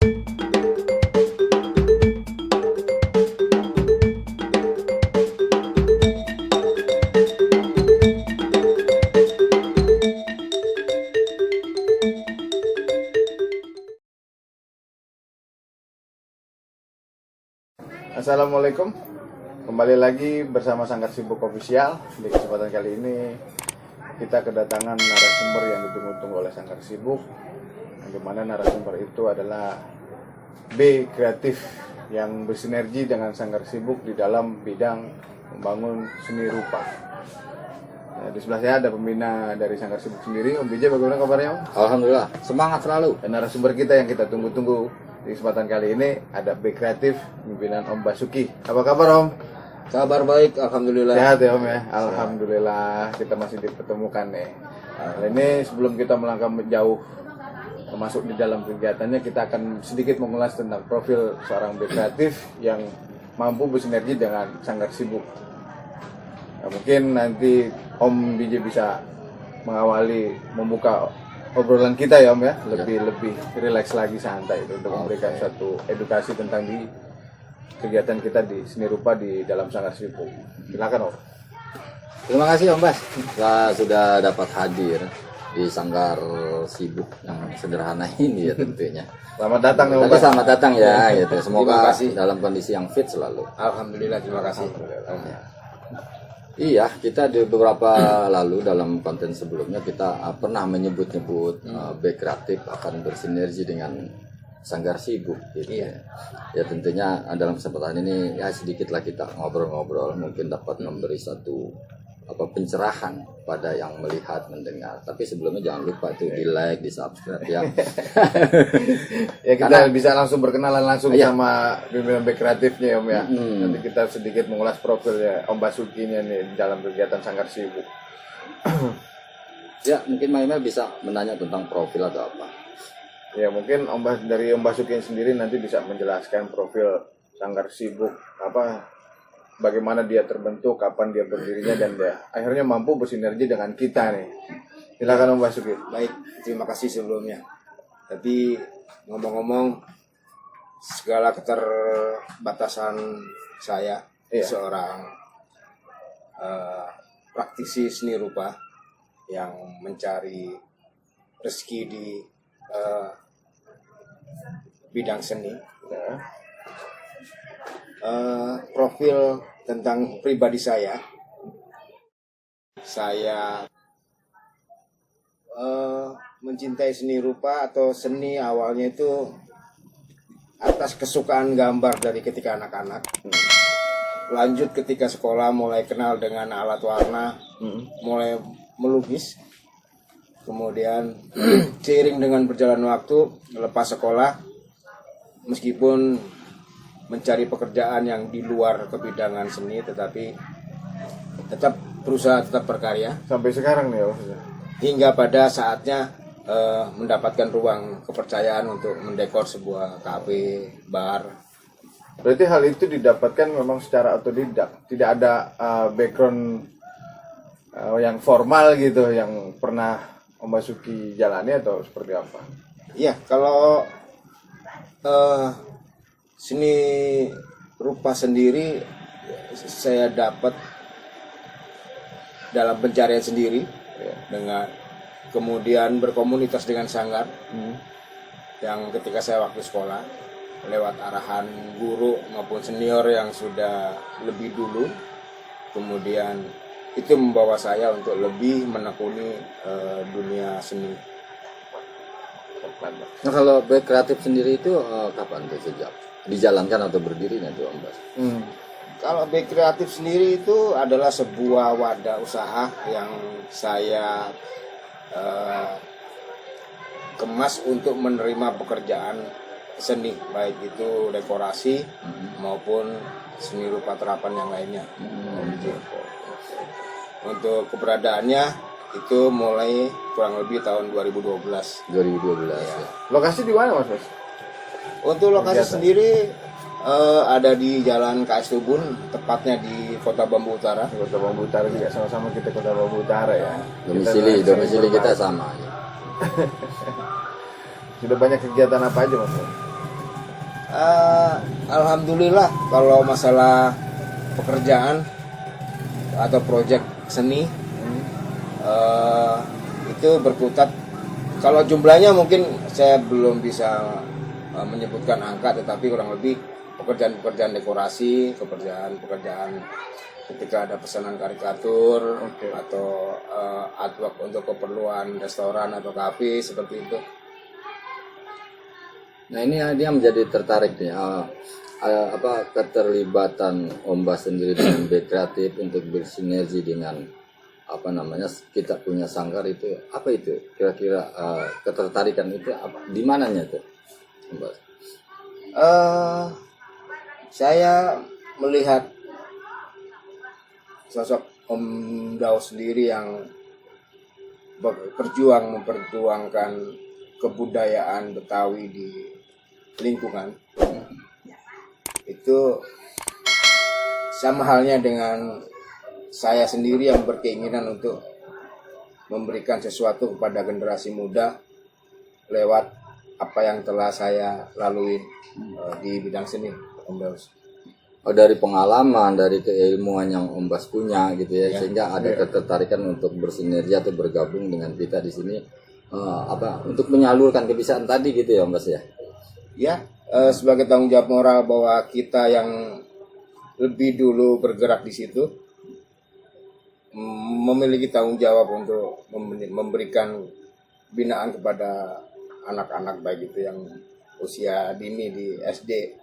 Assalamualaikum, kembali lagi bersama Sanggar Sibuk Official. Di kesempatan kali ini kita kedatangan narasumber yang ditunggu-tunggu oleh Sanggar Sibuk, yang dimana narasumber itu adalah B Kreatif yang bersinergi dengan Sanggar Sibuk di dalam bidang membangun seni rupa. Nah, di sebelah saya ada pembina dari Sanggar Sibuk sendiri, Om BJ. Bagaimana kabarnya, Om? Alhamdulillah, semangat selalu. Dan narasumber kita yang kita tunggu-tunggu di kesempatan kali ini ada B Kreatif, pimpinan Om Basuki. Apa kabar, Om? Kabar baik, alhamdulillah. Sehat ya, Om ya? Alhamdulillah, kita masih dipertemukan nih. Nah, ini sebelum kita melangkah jauh masuk di dalam kegiatannya, kita akan sedikit mengulas tentang profil seorang B Kreatif yang mampu bersinergi dengan Sanggar Sibuk. Nah, mungkin nanti Om BJ bisa mengawali, membuka obrolan kita ya, Om ya, lebih rileks lagi, santai itu, untuk memberikan satu edukasi tentang di kegiatan kita di seni rupa di dalam Sanggar Sibuk. Silakan, Om. Terima kasih Om Bas, saya sudah dapat hadir di Sanggar Sibuk yang sederhana ini ya tentunya. Selamat datang ya, Om. Tapi selamat datang ya, gitu. Semoga Terima kasih. dalam kondisi yang fit selalu. Alhamdulillah, terima kasih. Iya, kita di beberapa lalu dalam konten sebelumnya kita pernah menyebut-nyebut B Kreatif akan bersinergi dengan Sanggar Sibuk gitu. Iya. Ya tentunya dalam kesempatan ini ya sedikitlah kita ngobrol-ngobrol, mungkin dapat memberi satu pencerahan pada yang melihat, mendengar. Tapi sebelumnya jangan lupa tuh di like, di subscribe ya. Ya, kita bisa langsung berkenalan langsung Iya. sama pimpinan B Kreatifnya, Om ya. Nanti kita sedikit mengulas profilnya Om Basukinya nih di dalam kegiatan Sanggar Sibuk. Ya mungkin Maimel bisa menanya tentang profil atau apa. Ya, mungkin dari Om Basuki sendiri nanti bisa menjelaskan profil Sanggar Sibuk, bagaimana dia terbentuk, kapan dia berdirinya, dan dia akhirnya mampu bersinergi dengan kita nih. Silakan, Om Basuki. Baik, terima kasih sebelumnya. Tapi ngomong-ngomong, segala keterbatasan saya, Iya. seorang praktisi seni rupa yang mencari rezeki di bidang seni. Ya. Profil tentang pribadi saya mencintai seni rupa atau seni awalnya itu atas kesukaan gambar dari ketika anak-anak. Lanjut ketika sekolah mulai kenal dengan alat warna, mulai melukis. Kemudian seiring dengan berjalan waktu, lepas sekolah, meskipun mencari pekerjaan yang di luar kebidangan seni, tetapi tetap berusaha, tetap berkarya. Sampai sekarang nih, Om. Hingga pada saatnya mendapatkan ruang kepercayaan untuk mendekor sebuah kafe, bar. Berarti hal itu didapatkan memang secara otodidak, tidak ada background yang formal gitu yang pernah Om Basuki jalani, atau seperti apa? Iya, kalau seni rupa sendiri saya dapat dalam pencarian sendiri, ya, dengan kemudian berkomunitas dengan Sanggar yang ketika saya waktu sekolah lewat arahan guru maupun senior yang sudah lebih dulu, kemudian itu membawa saya untuk lebih menekuni dunia seni. Nah kalau B Kreatif sendiri itu kapan tuh, sejak dijalankan atau berdirinya tuh Om Bas? Kalau B Kreatif sendiri itu adalah sebuah wadah usaha yang saya kemas untuk menerima pekerjaan seni, baik itu dekorasi maupun seni rupa terapan yang lainnya. Untuk keberadaannya itu mulai kurang lebih tahun 2012. 2012 ya. Lokasi di mana, Mas? Untuk lokasi Kegiatan. sendiri ada di Jalan KS Tubun, tepatnya di Kota Bambu Utara. Kota Bambu Utara juga, sama-sama kita Kota Bambu Utara ya. Domisili kita sama ya. Sudah banyak kegiatan apa aja, Mas? Alhamdulillah kalau masalah pekerjaan atau proyek seni itu berkutat. Kalau jumlahnya mungkin saya belum bisa menyebutkan angka, tetapi kurang lebih pekerjaan-pekerjaan dekorasi, pekerjaan ketika ada pesanan karikatur atau artwork untuk keperluan restoran atau kafe seperti itu. Nah ini dia menjadi tertarik nih keterlibatan Om Bas sendiri dengan B Kreatif untuk bersinergi dengan kita punya sanggar itu apa itu kira-kira ketertarikan itu apa di mananya tuh Om Bas? Saya melihat sosok Om Dao sendiri yang memperjuangkan kebudayaan Betawi di lingkungan. Itu sama halnya dengan saya sendiri yang berkeinginan untuk memberikan sesuatu kepada generasi muda lewat apa yang telah saya lalui di bidang seni, Om Daus. Dari pengalaman, dari keilmuan yang Om Bas punya gitu ya, sehingga ada ketertarikan untuk bersinergi atau bergabung dengan kita di sini untuk menyalurkan kebiasaan tadi gitu ya Om Bas ya. Ya, sebagai tanggung jawab moral bahwa kita yang lebih dulu bergerak di situ memiliki tanggung jawab untuk memberikan binaan kepada anak-anak baik itu yang usia dini di SD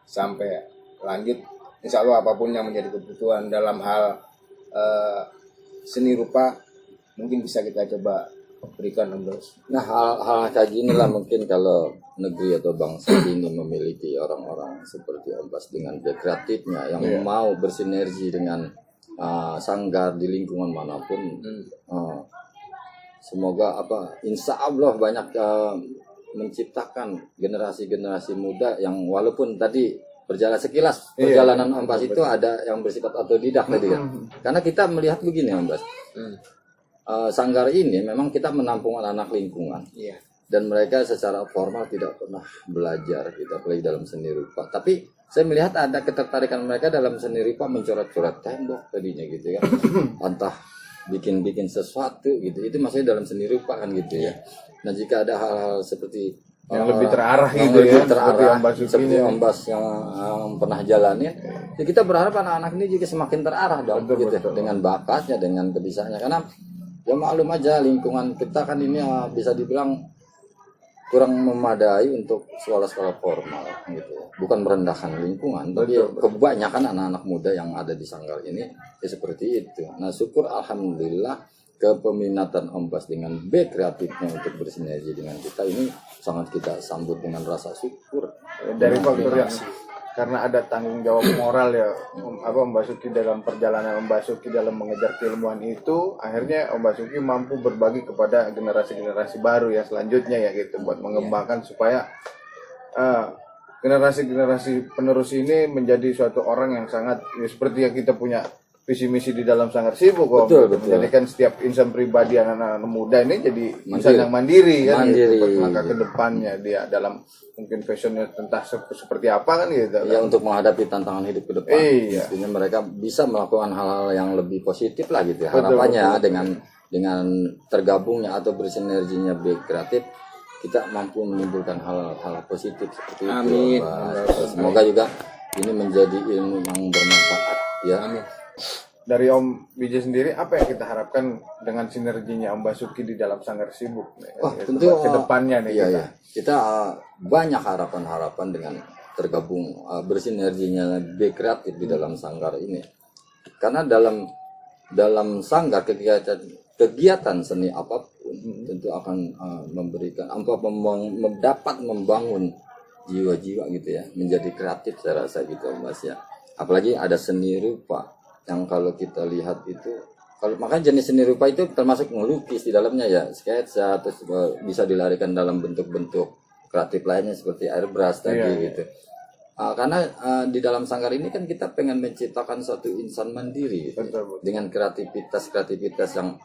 sampai lanjut, insya Allah apapun yang menjadi kebutuhan dalam hal seni rupa mungkin bisa kita coba berikan Om Dos. Nah hal kayak gini lah mungkin kalau negeri atau bangsa ini memiliki orang-orang seperti Om Bas dengan kreatifnya yang mau bersinergi dengan sanggar di lingkungan manapun. Semoga insya Allah banyak menciptakan generasi-generasi muda yang walaupun tadi berjalan sekilas perjalanan Om Bas itu ada yang bersifat otodidak tadi kan. Karena kita melihat begini Om Bas. Sanggar ini memang kita menampung anak lingkungan. Dan mereka secara formal tidak pernah belajar kita apalagi dalam seni rupa. Tapi saya melihat ada ketertarikan mereka dalam seni rupa mencoret-coret tembok tadinya gitu ya. Entah bikin sesuatu gitu. Itu maksudnya dalam seni rupa kan gitu ya. Nah jika ada hal-hal seperti yang lebih terarah yang gitu lebih ya, terarah, seperti Om Bas yang pernah jalanin, ya kita berharap anak-anak ini juga semakin terarah dong gitu dengan bakatnya, dengan kebisaannya. Karena ya maklum aja lingkungan kita kan ini bisa dibilang kurang memadai untuk sekolah-sekolah formal gitu. Bukan merendahkan lingkungan, tapi kebanyakan anak-anak muda yang ada di sanggar ini ya seperti itu. Nah syukur alhamdulillah kepeminatan Om Bas dengan B kreatifnya untuk bersinergi dengan kita ini sangat kita sambut dengan rasa syukur. Dari faktor yang karena ada tanggung jawab moral ya Om Basuki dalam perjalanan Om Basuki dalam mengejar keilmuan itu, akhirnya Om Basuki mampu berbagi kepada generasi-generasi baru ya selanjutnya ya gitu, buat mengembangkan supaya generasi-generasi penerus ini menjadi suatu orang yang sangat ya, seperti yang kita punya visi misi di dalam Sanggar Sibuk kok, menjadikan setiap insan pribadi anak-anak muda ini jadi insan yang mandiri kan, gitu, langkah ke depannya dia dalam mungkin fashionnya tentang seperti apa kan gitu ya, untuk menghadapi tantangan hidup ke depan. Mestinya mereka bisa melakukan hal-hal yang lebih positif lah gitu ya. Harapannya dengan tergabungnya atau bersinerginya B kreatif kita mampu menimbulkan hal-hal positif seperti itu. Semoga juga ini menjadi ilmu yang bermanfaat ya. Amin. Dari Om Bijay sendiri apa yang kita harapkan dengan sinerginya Om Basuki di dalam Sanggar Sibuk tentu ke depannya nih kita banyak harapan-harapan dengan tergabung bersinerginya B kreatif di dalam sanggar ini. Karena dalam sanggar kegiatan seni apapun tentu akan memberikan dapat membangun jiwa-jiwa gitu ya, menjadi kreatif saya rasa gitu Mas ya. Apalagi ada seni rupa yang kalau kita lihat itu, kalau makanya jenis seni rupa itu termasuk melukis di dalamnya ya, sketsa, terus bisa dilarikan dalam bentuk-bentuk kreatif lainnya seperti airbrush tadi gitu. Karena di dalam sanggar ini kan kita pengen menciptakan suatu insan mandiri gitu. Dengan kreativitas yang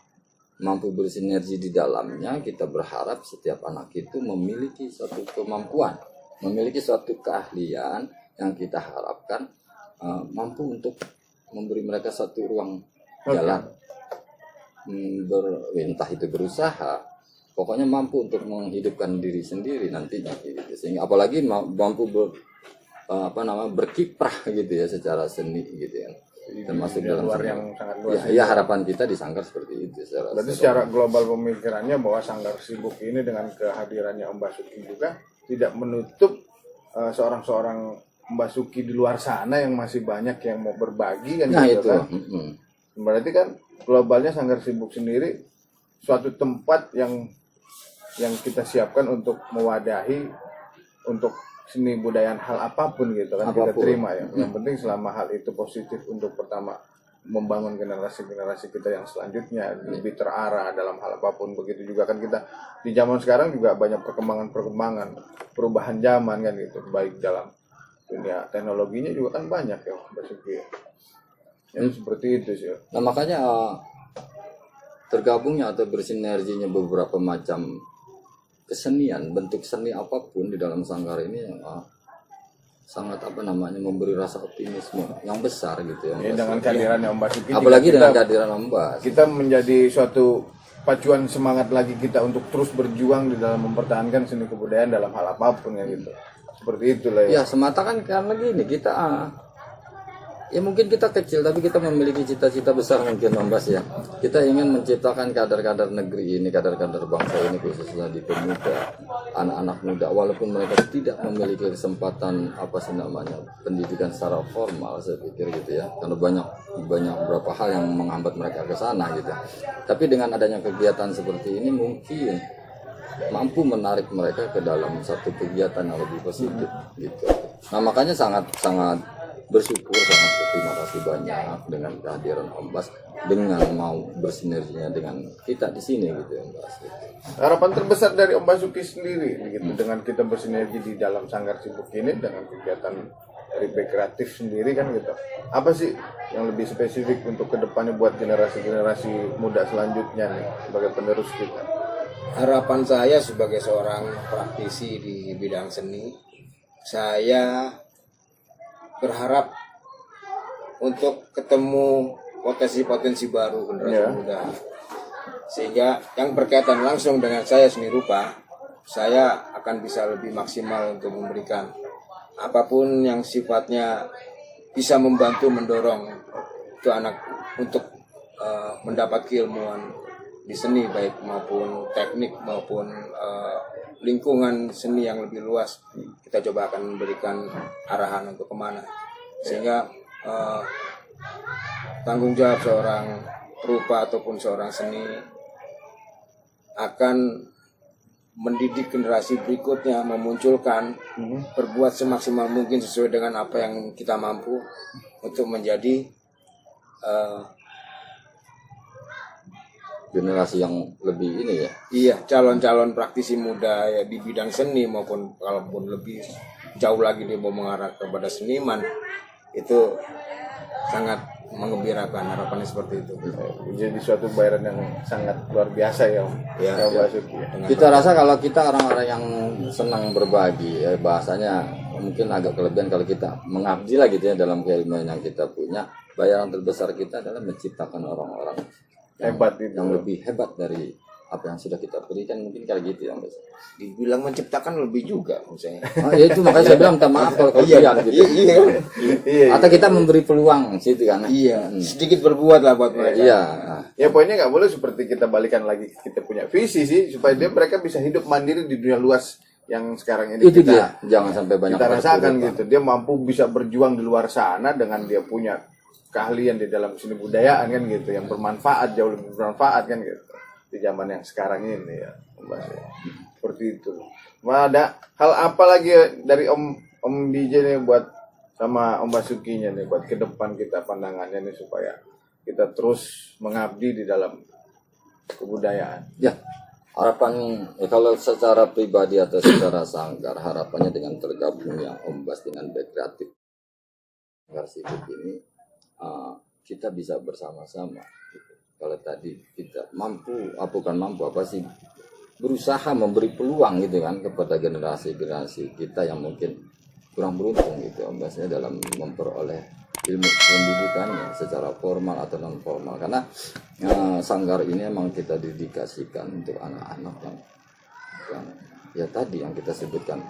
mampu bersinergi di dalamnya. Kita berharap setiap anak itu memiliki suatu kemampuan memiliki suatu keahlian yang kita harapkan mampu untuk memberi mereka satu ruang jalan, entah itu berusaha, pokoknya mampu untuk menghidupkan diri sendiri nantinya gitu. Sehingga apalagi mampu berkiprah gitu ya secara seni gitu ya, termasuk Di dalam luar seni. yang sangat luas. Ya harapan kita di Sanggar seperti itu. Berarti secara global pemikirannya bahwa Sanggar Sibuk ini dengan kehadirannya Om Basuki juga tidak menutup seorang-seorang Om Basuki di luar sana yang masih banyak yang mau berbagi kan Nah gitu itu. kan. Berarti kan globalnya Sanggar Sibuk sendiri suatu tempat yang kita siapkan untuk mewadahi untuk seni budaya hal apapun gitu kan, kita Apapun. terima ya. Yang penting selama hal itu positif untuk pertama membangun generasi-generasi kita yang selanjutnya lebih terarah dalam hal apapun. Begitu juga kan kita di zaman sekarang juga banyak perkembangan perubahan zaman kan gitu, baik dalam dunia teknologinya juga kan banyak ya Basuki ya. Seperti itu sih. Nah makanya tergabungnya atau bersinerginya beberapa macam kesenian, bentuk seni apapun di dalam Sanggar ini sangat memberi rasa optimisme yang besar gitu ya. Ya, dengan kehadirannya Om Basuki Apalagi juga dengan kehadiran Om Bas. kita menjadi suatu pacuan semangat lagi kita untuk terus berjuang di dalam mempertahankan seni kebudayaan dalam hal apapun ya gitu. Seperti itulah ya. Ya semata kan karena gini kita ya mungkin kita kecil tapi kita memiliki cita-cita besar mungkin Om Bas ya. Kita ingin menciptakan kader-kader negeri ini, kader-kader bangsa ini khususnya di pemuda, anak-anak muda walaupun mereka tidak memiliki kesempatan pendidikan secara formal saya pikir gitu ya. Karena banyak beberapa hal yang menghambat mereka ke sana gitu. Tapi dengan adanya kegiatan seperti ini mungkin mampu menarik mereka ke dalam satu kegiatan yang lebih positif gitu. Nah makanya sangat bersyukur, sangat berterima kasih banyak dengan kehadiran Om Bas dengan mau bersinerginya dengan kita di sini gitu ya Om Bas. Harapan terbesar dari Om Basuki sendiri gitu dengan kita bersinergi di dalam Sanggar Sibuk ini dengan kegiatan dari kreatif sendiri kan gitu. Apa sih yang lebih spesifik untuk kedepannya buat generasi-generasi muda selanjutnya nih sebagai penerus kita? Harapan saya sebagai seorang praktisi di bidang seni, saya berharap untuk ketemu potensi-potensi baru generasi muda, sehingga yang berkaitan langsung dengan saya seni rupa, saya akan bisa lebih maksimal untuk memberikan apapun yang sifatnya bisa membantu mendorong itu anak untuk mendapat keilmuan di seni baik maupun teknik maupun lingkungan seni yang lebih luas. Kita coba akan memberikan arahan untuk kemana sehingga tanggung jawab seorang perupa ataupun seorang seni akan mendidik generasi berikutnya, memunculkan, berbuat semaksimal mungkin sesuai dengan apa yang kita mampu untuk menjadi generasi yang lebih ini ya. Iya, calon-calon praktisi muda ya di bidang seni maupun kalaupun lebih jauh lagi dia mau mengarah kepada seniman, itu sangat mengembirakan, harapannya seperti itu. Jadi suatu bayaran yang sangat luar biasa ya Om. Ya, Om Basuki ya. Kita rasa kalau kita orang-orang yang senang berbagi ya, bahasanya mungkin agak kelebihan kalau kita mengabdi lah gitu ya dalam keilmuan yang kita punya. Bayaran terbesar kita adalah menciptakan orang-orang Hebat itu. yang lebih hebat dari apa yang sudah kita berikan, mungkin kayak gitu ya Mas. Dibilang menciptakan lebih juga misalnya. Ya itu makanya saya bilang minta maaf kalau kelebihan gitu. Iya. Atau kita memberi peluang situ kan. Iya, sedikit berbuat lah buat mereka. Iya. Ya poinnya nggak boleh seperti kita balikan lagi kita punya visi sih supaya mereka bisa hidup mandiri di dunia luas yang sekarang ini Itu kita dia, jangan sampai banyak kita rasakan berkeluhan. gitu. Dia mampu bisa berjuang di luar sana dengan dia punya keahlian di dalam seni budayaan kan gitu, yang bermanfaat, jauh lebih bermanfaat kan gitu di zaman yang sekarang ini ya. Seperti itu. Ada hal apa lagi dari Om DJ nih buat sama Om Basukinya nih buat ke depan kita pandangannya nih supaya kita terus mengabdi di dalam kebudayaan. Ya, harapan kalau secara pribadi atau secara Sanggar, harapannya dengan tergabungnya Om Bas dengan Back Kreatif Sanggar Sibuk ini, kita bisa bersama-sama gitu. Kalau tadi kita mampu, bukan mampu apa sih, berusaha memberi peluang gitu kan kepada generasi-generasi kita yang mungkin kurang beruntung gitu Om Bas ya, dalam memperoleh ilmu pendidikannya secara formal atau non formal, karena sanggar ini emang kita dedikasikan untuk anak-anak yang ya tadi yang kita sebutkan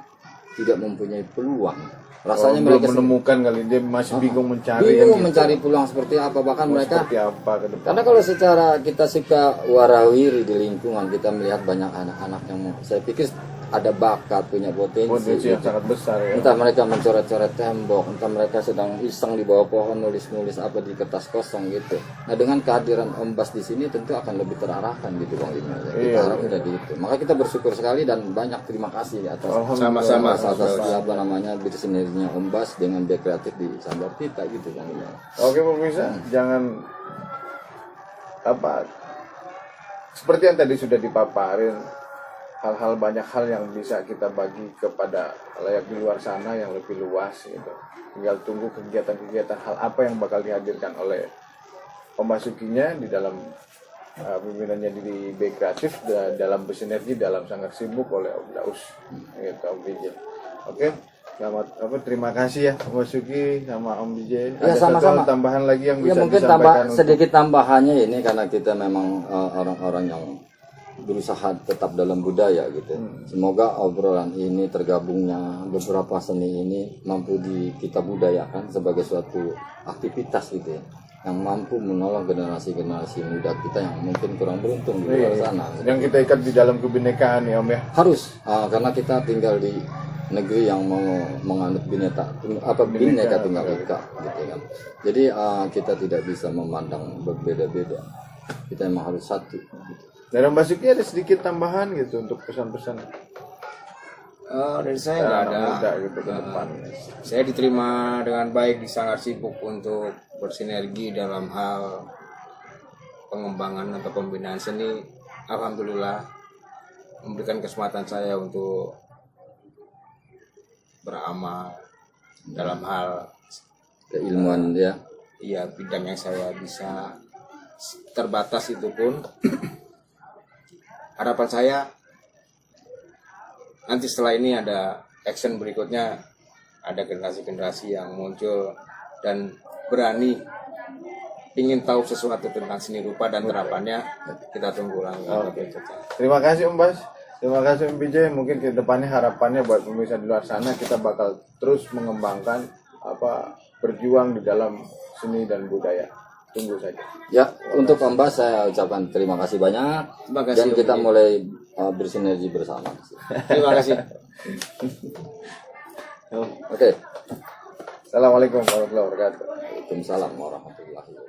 tidak mempunyai peluang. Rasanya mereka menemukan kali dia masih bingung mencari mencari peluang seperti apa, bahkan mereka seperti apa ke depan. karena kalau secara kita suka warawiri di lingkungan, kita melihat banyak anak-anak yang saya pikir ada bakat, punya potensi yang sangat besar ya. entah mereka mencoret-coret tembok, entah mereka sedang iseng di bawah pohon nulis-nulis apa di kertas kosong gitu. Nah dengan kehadiran Om Bas di sini tentu akan lebih terarahkan gitu Bang Lima ya. Kita harapkan dari itu. Maka kita bersyukur sekali dan banyak terima kasih atas Sama-sama atas apa namanya bersinerginya Om Bas dengan B Kreatif di sanggar kita gitu Bang Lima. Oke pemirsa, jangan apa seperti yang tadi sudah dipaparin, hal-hal banyak hal yang bisa kita bagi kepada layak di luar sana yang lebih luas gitu. Tinggal tunggu kegiatan-kegiatan hal apa yang bakal dihadirkan oleh pemasukinya di dalam pimpinannya di B Kreatif dalam bersinergi dalam Sanggar Sibuk oleh Om Daus gitu Om Bijay. Oke, selamat terima kasih ya Om Basuki sama Om Bijay. Ya, Ada sama-sama. satu tambahan lagi yang Ya bisa mungkin disampaikan sedikit tambahannya ini karena kita memang orang-orang yang berusaha tetap dalam budaya gitu. Semoga obrolan ini tergabungnya beberapa seni ini mampu kita budayakan sebagai suatu aktivitas gitu ya, yang mampu menolong generasi-generasi muda kita yang mungkin kurang beruntung di luar sana. yang kita ikat di dalam kebinekaan ya Om ya. Harus karena kita tinggal di negeri yang mau menganut bineka tunggal ika gitu kan. Jadi kita tidak bisa memandang berbeda-beda. Kita memang harus satu gitu. Dan Om Basuki ada sedikit tambahan gitu untuk pesan-pesan Dari saya nggak ada. muda gitu ke depan. Saya diterima dengan baik di Sanggar Sibuk untuk bersinergi dalam hal pengembangan atau pembinaan seni. Alhamdulillah memberikan kesempatan saya untuk beramal dalam hal Keilmuan ya. ya bidang yang saya bisa, terbatas itu pun. Harapan saya nanti setelah ini ada action berikutnya, ada generasi-generasi yang muncul dan berani ingin tahu sesuatu tentang seni rupa dan terapannya. Kita tunggu lagi. Terima kasih Om Bas. Terima kasih Om Bijay. Mungkin ke depannya harapannya buat pemirsa di luar sana kita bakal terus mengembangkan berjuang di dalam seni dan budaya. Tunggu saja. Ya, untuk Om Bas saya ucapkan terima kasih banyak. Terima kasih, dan kita Om. mulai bersinergi bersama. Terima kasih. Oke. Assalamualaikum warahmatullahi wabarakatuh. Waalaikumsalam warahmatullahi wabarakatuh.